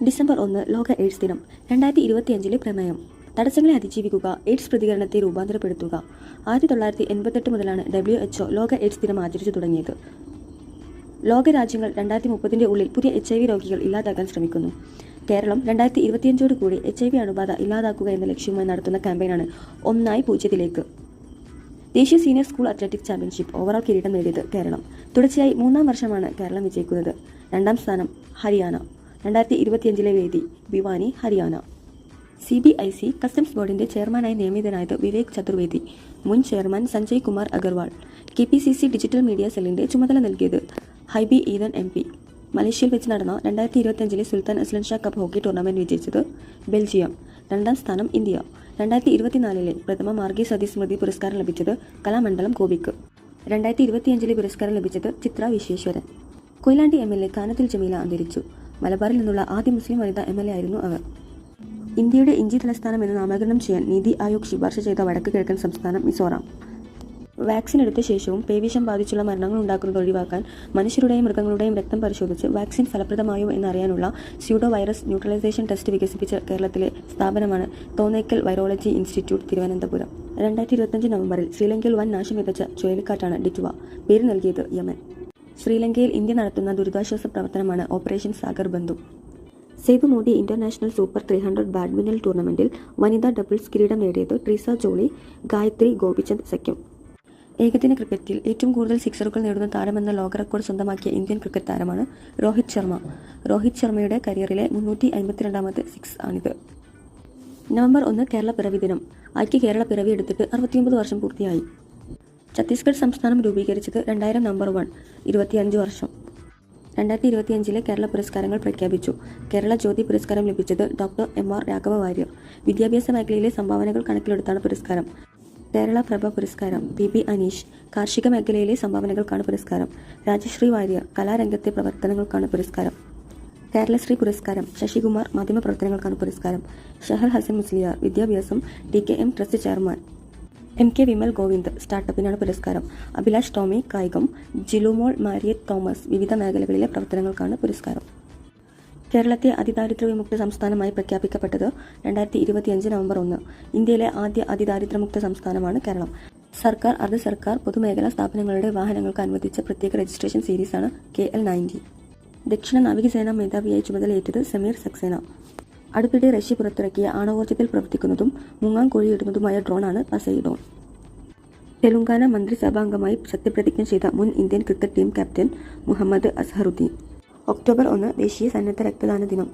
December 1 ലോക AIDS ദിനം. 2025 പ്രമേയം തടസ്സങ്ങളെ അതിജീവിക്കുക, എയ്ഡ്സ് പ്രതികരണത്തെ രൂപാന്തരപ്പെടുത്തുക. 1988 മുതലാണ് WHO ലോക എയ്ഡ്സ് ദിനം ആചരിച്ചു തുടങ്ങിയത്. ലോകരാജ്യങ്ങൾ 2030 ഉള്ളിൽ പുതിയ HIV രോഗികൾ ഇല്ലാതാക്കാൻ ശ്രമിക്കുന്നു. കേരളം 2025 കൂടി HIV അണുബാധ ഇല്ലാതാക്കുക എന്ന ലക്ഷ്യവുമായി നടത്തുന്ന ക്യാമ്പയിനാണ് 1-0. ദേശീയ senior school athletics championship overall കിരീടം നേടിയത് കേരളം. തുടർച്ചയായി 3-ാം വർഷമാണ് കേരളം വിജയിക്കുന്നത്. 2-ാം സ്ഥാനം ഹരിയാന. 2025 വേദി ഭിവാനി, ഹരിയാന. CBIC കസ്റ്റംസ് ബോർഡിന്റെ ചെയർമാനായി നിയമിതനായത് വിവേക് ചതുർവേദി. മുൻ chairman Sanjay Kumar Agarwal. KPCC digital media സെല്ലിന്റെ ചുമതല നൽകിയത് ഹൈബി ഈദൻ MP. മലേഷ്യയിൽ വെച്ച് നടന്ന 2025 Sultan Azlan Shah cup hockey tournament വിജയിച്ചത് ബെൽജിയം. 2-ാം സ്ഥാനം ഇന്ത്യ. 2024 പ്രഥമ മാർഗി സതി സ്മൃതി പുരസ്കാരം ലഭിച്ചത് കലാമണ്ഡലം കോബിക്ക്. 2025 പുരസ്കാരം ലഭിച്ചത് ചിത്ര വിശ്വേശ്വരൻ. കൊയിലാണ്ടി MLA കാനത്തിൽ ജമീല അന്തരിച്ചു. മലബാറിൽ നിന്നുള്ള ആദ്യ മുസ്ലിം വനിതാ MLA ആയിരുന്നു അവർ. ഇന്ത്യയുടെ ഇഞ്ചി തലസ്ഥാനം എന്ന് നാമകരണം ചെയ്യാൻ നീതി ആയോഗ് ശുപാർശ ചെയ്ത വടക്ക് കിഴക്കൻ സംസ്ഥാനം മിസോറാം. വാക്സിൻ എടുത്ത ശേഷവും പേവിഷം ബാധിച്ചുള്ള മരണങ്ങൾ ഉണ്ടാക്കുന്നത് ഒഴിവാക്കാൻ മനുഷ്യരുടെയും മൃഗങ്ങളുടെയും രക്തം പരിശോധിച്ച് വാക്സിൻ ഫലപ്രദമായോ എന്നറിയാനുള്ള സ്യൂഡോ വൈറസ് ന്യൂട്രലൈസേഷൻ ടെസ്റ്റ് വികസിപ്പിച്ച കേരളത്തിലെ സ്ഥാപനമാണ് തോന്നയ്ക്കൽ വൈറോളജി ഇൻസ്റ്റിറ്റ്യൂട്ട്, തിരുവനന്തപുരം. 2025 നവംബറിൽ ശ്രീലങ്കയിൽ വൻ നാശം വിതച്ച ചുഴലിക്കാറ്റാണ് ഡിറ്റ്വ. പേര് നൽകിയത് യമൻ. ശ്രീലങ്കയിൽ ഇന്ത്യ നടത്തുന്ന ദുരിതാശ്വാസ പ്രവർത്തനമാണ് ഓപ്പറേഷൻ സാഗർ ബന്ധു. സേബ് മോഡി ഇന്റർനാഷണൽ സൂപ്പർ 300 ബാഡ്മിന്റൺ ടൂർണമെന്റിൽ വനിതാ ഡബിൾസ് കിരീടം നേടിയത് ട്രീസ ജോളി, ഗായത്രി ഗോപിചന്ദ് സഖ്യം. ഏകദിന ക്രിക്കറ്റിൽ ഏറ്റവും കൂടുതൽ സിക്സറുകൾ നേടുന്ന താരമെന്ന ലോക റെക്കോർഡ് സ്വന്തമാക്കിയ ഇന്ത്യൻ ക്രിക്കറ്റ് താരമാണ് രോഹിത് ശർമ്മ. രോഹിത് ശർമ്മയുടെ കരിയറിലെ 352ാമത്തെ സിക്സ് ആണിത്. നവംബർ 1 കേരള പിറവി ദിനം. ഐക്യ കേരള പിറവി എടുത്തിട്ട് 69 വർഷം പൂർത്തിയായി. ഛത്തീസ്ഗഡ് സംസ്ഥാനം രൂപീകരിച്ചത് 2000 നവംബർ 1, 25 വർഷം. 2025 കേരള പുരസ്കാരങ്ങൾ പ്രഖ്യാപിച്ചു. കേരള ജ്യോതി പുരസ്കാരം ലഭിച്ചത് ഡോക്ടർ MR രാഘവ വാര്യർ. വിദ്യാഭ്യാസ മേഖലയിലെ സംഭാവനകൾ കണക്കിലെടുത്താണ് പുരസ്കാരം. കേരള പ്രഭ പുരസ്കാരം PB അനീഷ്. കാർഷിക മേഖലയിലെ സംഭാവനകൾക്കാണ് പുരസ്കാരം. രാജശ്രീ വാര്യർ. കലാരംഗത്തെ പ്രവർത്തനങ്ങൾക്കാണ് പുരസ്കാരം. കേരളശ്രീ പുരസ്കാരം ശശികുമാർ. മാധ്യമപ്രവർത്തനങ്ങൾക്കാണ് പുരസ്കാരം. ഷഹർ ഹസൻ മുസ്ലിയാർ. വിദ്യാഭ്യാസം. TKM trust chairman. MK Vimal Govind. സ്റ്റാർട്ടപ്പിനാണ് പുരസ്കാരം. അഭിലാഷ് ടോമി. കായികം. ജിലുമോൾ മാരിയറ്റ് തോമസ്. വിവിധ മേഖലകളിലെ പ്രവർത്തനങ്ങൾക്കാണ് പുരസ്കാരം. കേരളത്തെ അതിദാരിദ്ര്യ വിമുക്ത സംസ്ഥാനമായി പ്രഖ്യാപിക്കപ്പെട്ടത് 2025 നവംബർ 1. ഇന്ത്യയിലെ ആദ്യ അതിദാരിദ്ര്യമുക്ത സംസ്ഥാനമാണ് കേരളം. സർക്കാർ, അർദ്ധ സർക്കാർ, പൊതുമേഖലാ സ്ഥാപനങ്ങളുടെ വാഹനങ്ങൾക്ക് അനുവദിച്ച പ്രത്യേക രജിസ്ട്രേഷൻ സീരീസാണ് KL90. ദക്ഷിണ നാവികസേനാ മേധാവിയായി ചുമതലയേറ്റത് സമീർ സക്സേന. അടുത്തിടെ റഷ്യ പുറത്തിറക്കിയ ആണവോർജ്ജത്തിൽ പ്രവർത്തിക്കുന്നതും മുങ്ങാൻ കോഴിയിടുന്നതുമായ ഡ്രോണാണ് പസൈഡോൺ. തെലുങ്കാന മന്ത്രിസഭാംഗമായി സത്യപ്രതിജ്ഞ ചെയ്ത മുൻ Indian cricket team captain Muhammad Azharuddin. October 1 ദേശീയ സന്നദ്ധ രക്തദാന ദിനം.